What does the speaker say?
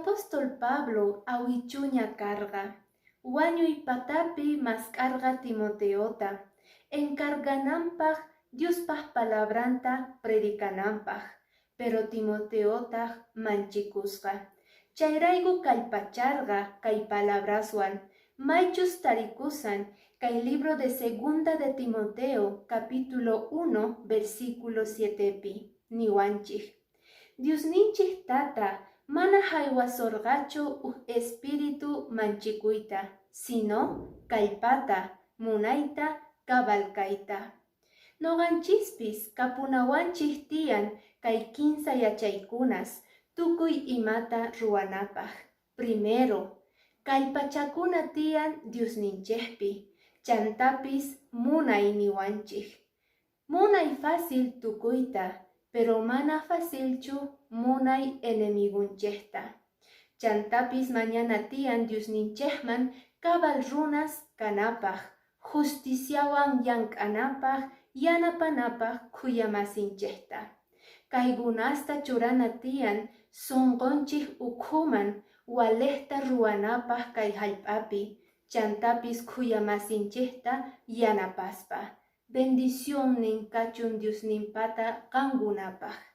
apóstol Pablo awichuña carga, wañuy patapi mascarga Timoteota, encarganampaj Diospaj palabranta predicananpaj, pero Timoteota manchikusqa. Chayrayku kallpacharqa kay palabraswan, maychus tarikusan kay libro de Segunda de Timoteo, capítulo 1, versículo 7pi, niwanchik. Diosninchik tata mana haywasorqachu espíritu manchikuyta, sino kallpata, munayta, cabalkayta. Noqanchispis kapunawanchik tiyan kay kinsa yachaykunas, tukuy imata ruwanapaj. Primero, kallpachakuna tiyan Diosninchikpi, chantapis munay niwanchik. Munay fácil tukuyta, pero mana facilchu munay enemigunchikta. Chantapis mañana tiyan Diosninchikman cabal runas kanapaj, justiciawan llank'anapaj, yanapanapaj kuyamasinchikta. Kaykunasta churana tiyan sunqunchik ukhuman walejta ruwanapaj kay hallp'api, chantapis kuyamasinchikta yanapaspa. Bendición ninkachun Dios nimpata kangunapaj.